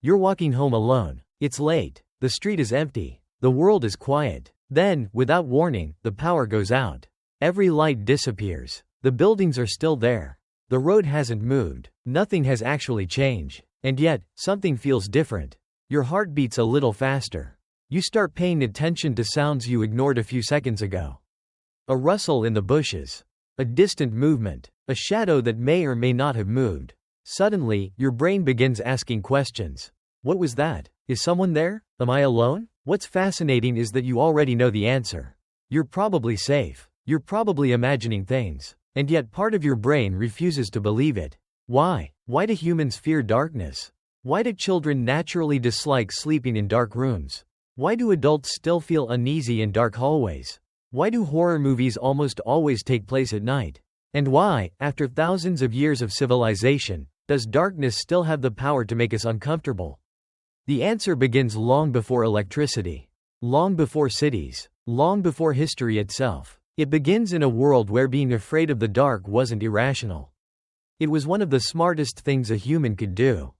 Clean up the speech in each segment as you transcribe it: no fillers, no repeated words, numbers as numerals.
You're walking home alone. It's late. The street is empty. The world is quiet. Then, without warning, the power goes out. Every light disappears. The buildings are still there. The road hasn't moved. Nothing has actually changed. And yet, something feels different. Your heart beats a little faster. You start paying attention to sounds you ignored a few seconds ago. A rustle in the bushes. A distant movement. A shadow that may or may not have moved. Suddenly, your brain begins asking questions. What was that? Is someone there? Am I alone? What's fascinating is that you already know the answer. You're probably safe. You're probably imagining things. And yet part of your brain refuses to believe it. Why? Why do humans fear darkness? Why do children naturally dislike sleeping in dark rooms? Why do adults still feel uneasy in dark hallways? Why do horror movies almost always take place at night? And why, after thousands of years of civilization, does darkness still have the power to make us uncomfortable? The answer begins long before electricity. Long before cities. Long before history itself. It begins in a world where being afraid of the dark wasn't irrational. It was one of the smartest things a human could do.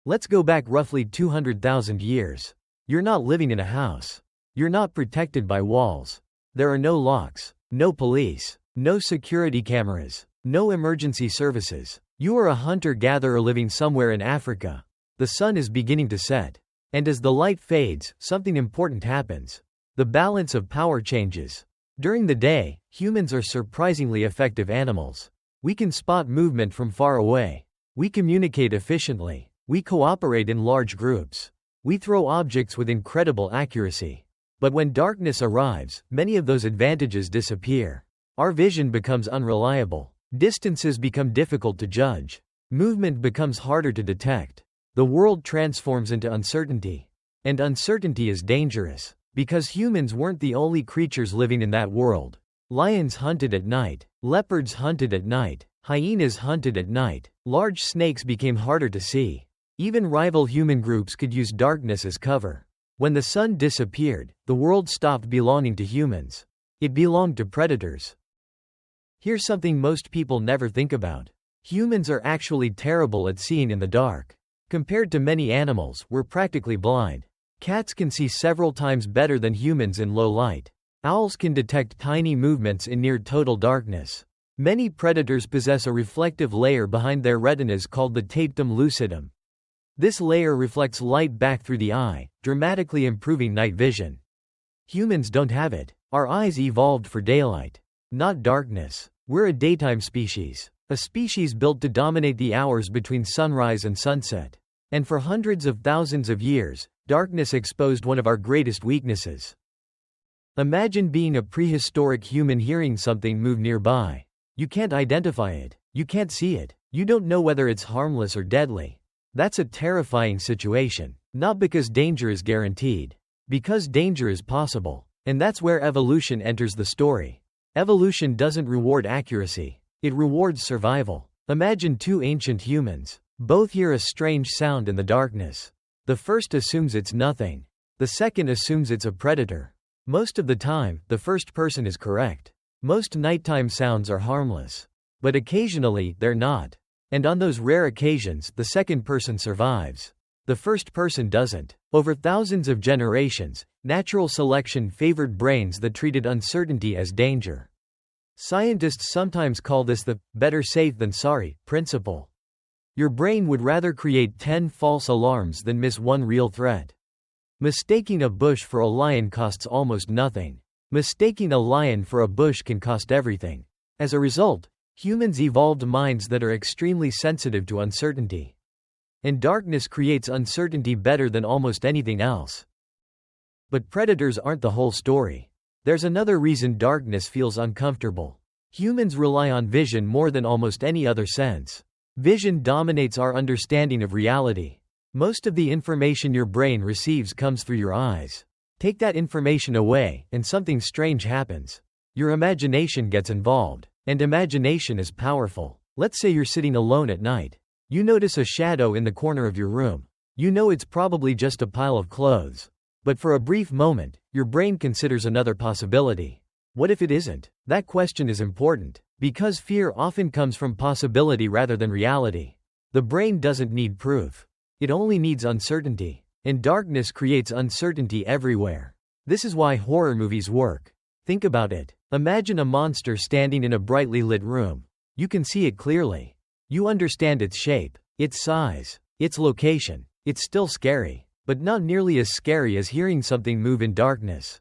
Let's go back roughly 200,000 years. You're not living in a house. You're not protected by walls. There are no locks, no police, no security cameras, no emergency services. You are a hunter-gatherer living somewhere in Africa. The sun is beginning to set. And as the light fades, something important happens. The balance of power changes. During the day, humans are surprisingly effective animals. We can spot movement from far away. We communicate efficiently. We cooperate in large groups. We throw objects with incredible accuracy. But when darkness arrives, many of those advantages disappear. Our vision becomes unreliable. Distances become difficult to judge. Movement becomes harder to detect. The world transforms into uncertainty. And uncertainty is dangerous. Because humans weren't the only creatures living in that world. Lions hunted at night. Leopards hunted at night. Hyenas hunted at night. Large snakes became harder to see. Even rival human groups could use darkness as cover. When the sun disappeared, the world stopped belonging to humans. It belonged to predators. Here's something most people never think about. Humans are actually terrible at seeing in the dark. Compared to many animals, we're practically blind. Cats can see several times better than humans in low light. Owls can detect tiny movements in near total darkness. Many predators possess a reflective layer behind their retinas called the tapetum lucidum. This layer reflects light back through the eye, dramatically improving night vision. Humans don't have it. Our eyes evolved for daylight, not darkness. We're a daytime species. A species built to dominate the hours between sunrise and sunset. And for hundreds of thousands of years, darkness exposed one of our greatest weaknesses. Imagine being a prehistoric human hearing something move nearby. You can't identify it. You can't see it. You don't know whether it's harmless or deadly. That's a terrifying situation. Not because danger is guaranteed. Because danger is possible. And that's where evolution enters the story. Evolution doesn't reward accuracy. It rewards survival. Imagine two ancient humans. Both hear a strange sound in the darkness. The first assumes it's nothing. The second assumes it's a predator. Most of the time, the first person is correct. Most nighttime sounds are harmless. But occasionally, they're not. And on those rare occasions, the second person survives. The first person doesn't. Over thousands of generations, natural selection favored brains that treated uncertainty as danger. Scientists sometimes call this the better safe than sorry principle. Your brain would rather create 10 false alarms than miss one real threat. Mistaking a bush for a lion costs almost nothing. Mistaking a lion for a bush can cost everything. As a result, humans evolved minds that are extremely sensitive to uncertainty. And darkness creates uncertainty better than almost anything else. But predators aren't the whole story. There's another reason darkness feels uncomfortable. Humans rely on vision more than almost any other sense. Vision dominates our understanding of reality. Most of the information your brain receives comes through your eyes. Take that information away, and something strange happens. Your imagination gets involved. And imagination is powerful. Let's say you're sitting alone at night. You notice a shadow in the corner of your room. You know it's probably just a pile of clothes. But for a brief moment, your brain considers another possibility. What if it isn't? That question is important, because fear often comes from possibility rather than reality. The brain doesn't need proof. It only needs uncertainty. And darkness creates uncertainty everywhere. This is why horror movies work. Think about it. Imagine a monster standing in a brightly lit room. You can see it clearly. You understand its shape, its size, its location. It's still scary, but not nearly as scary as hearing something move in darkness.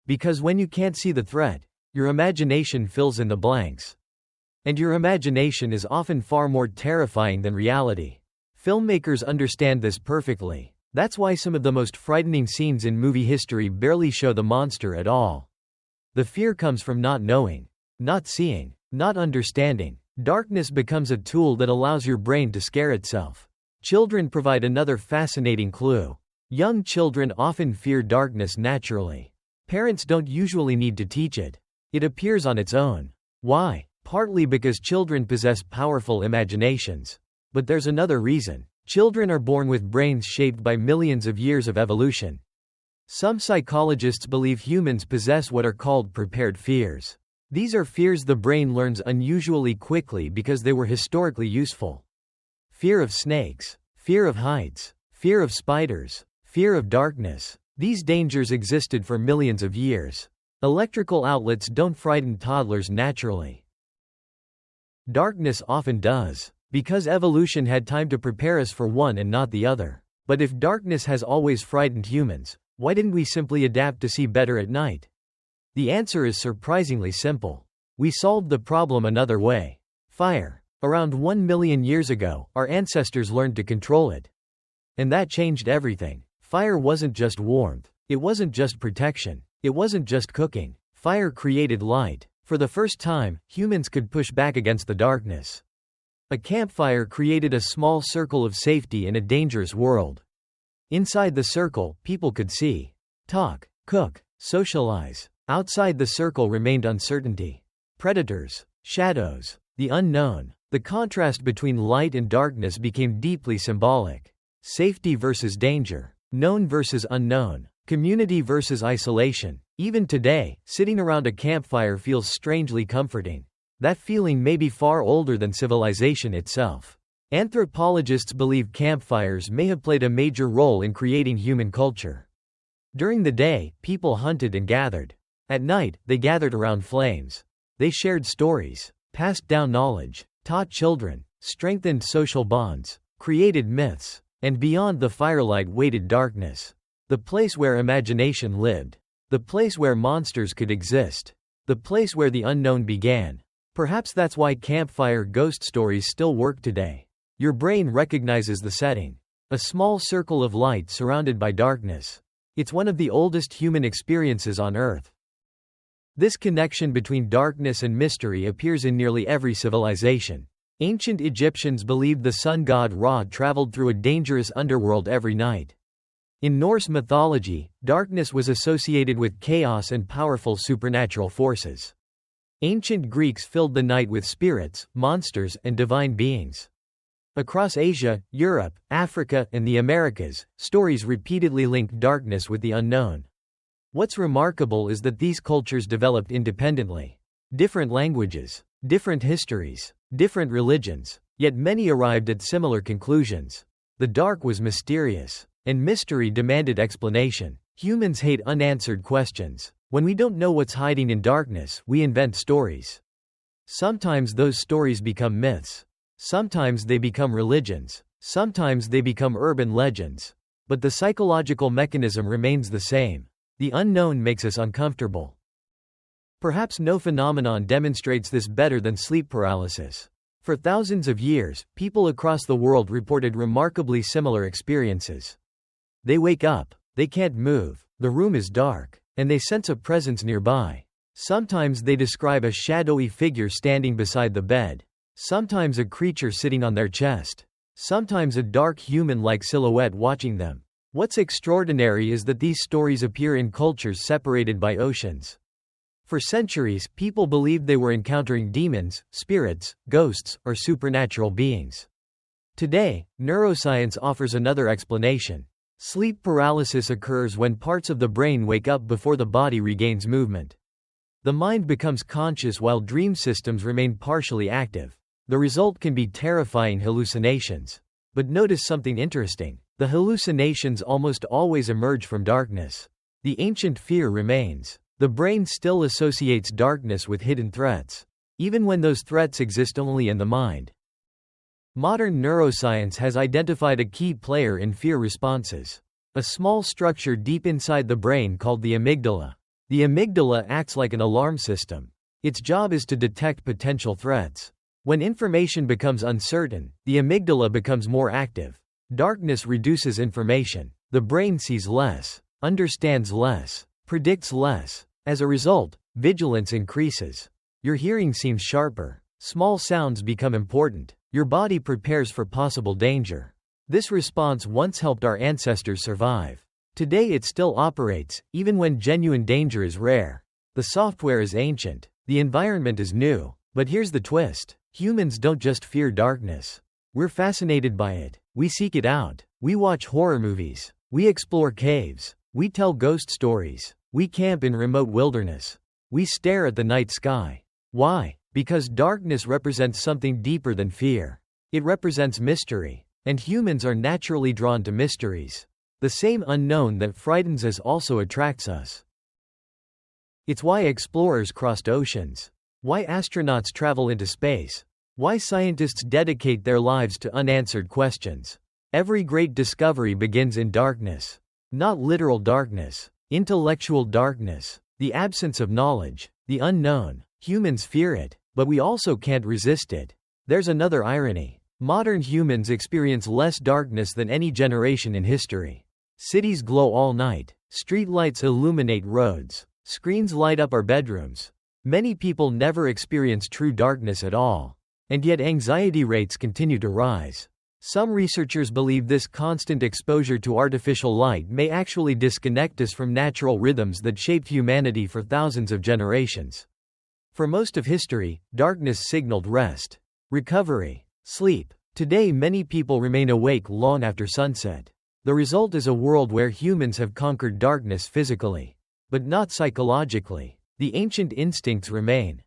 Because when you can't see the threat, your imagination fills in the blanks. And your imagination is often far more terrifying than reality. Filmmakers understand this perfectly. That's why some of the most frightening scenes in movie history barely show the monster at all. The fear comes from not knowing, not seeing, not understanding. Darkness becomes a tool that allows your brain to scare itself. Children provide another fascinating clue. Young children often fear darkness naturally. Parents don't usually need to teach it. It appears on its own. Why? Partly because children possess powerful imaginations. But there's another reason. Children are born with brains shaped by millions of years of evolution. Some psychologists believe humans possess what are called prepared fears. These are fears the brain learns unusually quickly because they were historically useful. Fear of snakes, fear of heights, fear of spiders, fear of darkness. These dangers existed for millions of years. Electrical outlets don't frighten toddlers naturally. Darkness often does. Because evolution had time to prepare us for one and not the other. But if darkness has always frightened humans, why didn't we simply adapt to see better at night? The answer is surprisingly simple. We solved the problem another way. Fire. Around 1 million years ago, our ancestors learned to control it. And that changed everything. Fire wasn't just warmth. It wasn't just protection. It wasn't just cooking. Fire created light. For the first time, humans could push back against the darkness. A campfire created a small circle of safety in a dangerous world. Inside the circle, people could see, talk, cook, socialize. Outside the circle remained uncertainty. Predators, shadows, the unknown. The contrast between light and darkness became deeply symbolic. Safety versus danger. Known versus unknown. Community versus isolation. Even today, sitting around a campfire feels strangely comforting. That feeling may be far older than civilization itself. Anthropologists believe campfires may have played a major role in creating human culture. During the day, people hunted and gathered. At night, they gathered around flames. They shared stories, passed down knowledge, taught children, strengthened social bonds, created myths, and beyond the firelight waited darkness. The place where imagination lived. The place where monsters could exist. The place where the unknown began. Perhaps that's why campfire ghost stories still work today. Your brain recognizes the setting. A small circle of light surrounded by darkness. It's one of the oldest human experiences on Earth. This connection between darkness and mystery appears in nearly every civilization. Ancient Egyptians believed the sun god Ra traveled through a dangerous underworld every night. In Norse mythology, darkness was associated with chaos and powerful supernatural forces. Ancient Greeks filled the night with spirits, monsters, and divine beings. Across Asia, Europe, Africa, and the Americas, stories repeatedly linked darkness with the unknown. What's remarkable is that these cultures developed independently. Different languages, different histories, different religions, yet many arrived at similar conclusions. The dark was mysterious, and mystery demanded explanation. Humans hate unanswered questions. When we don't know what's hiding in darkness, we invent stories. Sometimes those stories become myths. Sometimes they become religions. Sometimes they become urban legends. But the psychological mechanism remains the same. The unknown makes us uncomfortable. Perhaps no phenomenon demonstrates this better than sleep paralysis. For thousands of years, people across the world reported remarkably similar experiences. They wake up, they can't move, the room is dark, and they sense a presence nearby. Sometimes they describe a shadowy figure standing beside the bed. Sometimes a creature sitting on their chest. Sometimes a dark human-like silhouette watching them. What's extraordinary is that these stories appear in cultures separated by oceans. For centuries, people believed they were encountering demons, spirits, ghosts, or supernatural beings. Today, neuroscience offers another explanation. Sleep paralysis occurs when parts of the brain wake up before the body regains movement. The mind becomes conscious while dream systems remain partially active. The result can be terrifying hallucinations. But notice something interesting. The hallucinations almost always emerge from darkness. The ancient fear remains. The brain still associates darkness with hidden threats, even when those threats exist only in the mind. Modern neuroscience has identified a key player in fear responses. A small structure deep inside the brain called the amygdala. The amygdala acts like an alarm system. Its job is to detect potential threats. When information becomes uncertain, the amygdala becomes more active. Darkness reduces information. The brain sees less, understands less, predicts less. As a result, vigilance increases. Your hearing seems sharper. Small sounds become important. Your body prepares for possible danger. This response once helped our ancestors survive. Today it still operates, even when genuine danger is rare. The software is ancient. The environment is new. But here's the twist. Humans don't just fear darkness. We're fascinated by it. We seek it out. We watch horror movies. We explore caves. We tell ghost stories. We camp in remote wilderness. We stare at the night sky. Why? Because darkness represents something deeper than fear. It represents mystery. And humans are naturally drawn to mysteries. The same unknown that frightens us also attracts us. It's why explorers crossed oceans. Why astronauts travel into space. Why scientists dedicate their lives to unanswered questions. Every great discovery begins in darkness. Not literal darkness. Intellectual darkness. The absence of knowledge. The unknown. Humans fear it, but we also can't resist it. There's another irony. Modern humans experience less darkness than any generation in history. Cities glow all night. Streetlights illuminate roads. Screens light up our bedrooms. Many people never experience true darkness at all. And yet anxiety rates continue to rise. Some researchers believe this constant exposure to artificial light may actually disconnect us from natural rhythms that shaped humanity for thousands of generations. For most of history, darkness signaled rest, recovery, sleep. Today many people remain awake long after sunset. The result is a world where humans have conquered darkness physically, but not psychologically. The ancient instincts remain.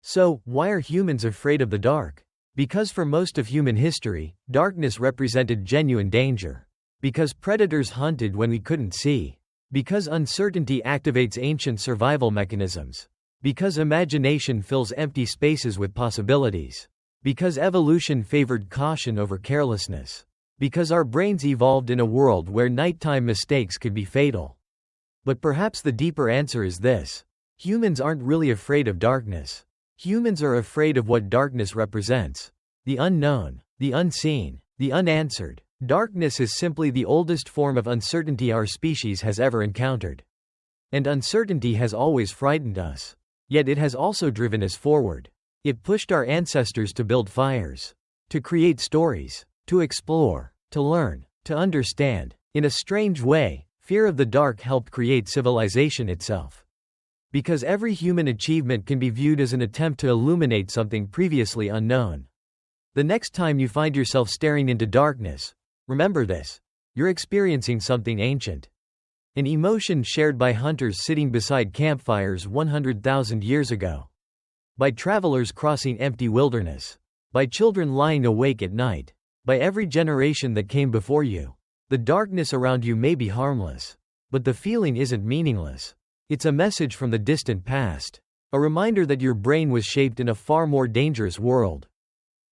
So, why are humans afraid of the dark? Because for most of human history, darkness represented genuine danger. Because predators hunted when we couldn't see. Because uncertainty activates ancient survival mechanisms. Because imagination fills empty spaces with possibilities. Because evolution favored caution over carelessness. Because our brains evolved in a world where nighttime mistakes could be fatal. But perhaps the deeper answer is this. Humans aren't really afraid of darkness. Humans are afraid of what darkness represents. The unknown, the unseen, the unanswered. Darkness is simply the oldest form of uncertainty our species has ever encountered. And uncertainty has always frightened us. Yet it has also driven us forward. It pushed our ancestors to build fires, to create stories, to explore, to learn, to understand. In a strange way, fear of the dark helped create civilization itself. Because every human achievement can be viewed as an attempt to illuminate something previously unknown. The next time you find yourself staring into darkness, remember this. You're experiencing something ancient. An emotion shared by hunters sitting beside campfires 100,000 years ago. By travelers crossing empty wilderness. By children lying awake at night. By every generation that came before you. The darkness around you may be harmless. But the feeling isn't meaningless. It's a message from the distant past. A reminder that your brain was shaped in a far more dangerous world.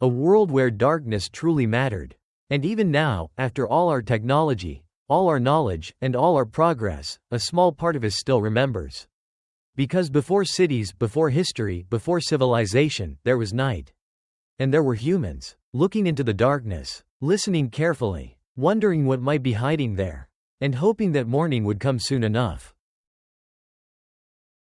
A world where darkness truly mattered. And even now, after all our technology, all our knowledge, and all our progress, a small part of us still remembers. Because before cities, before history, before civilization, there was night. And there were humans, looking into the darkness, listening carefully, wondering what might be hiding there, and hoping that morning would come soon enough.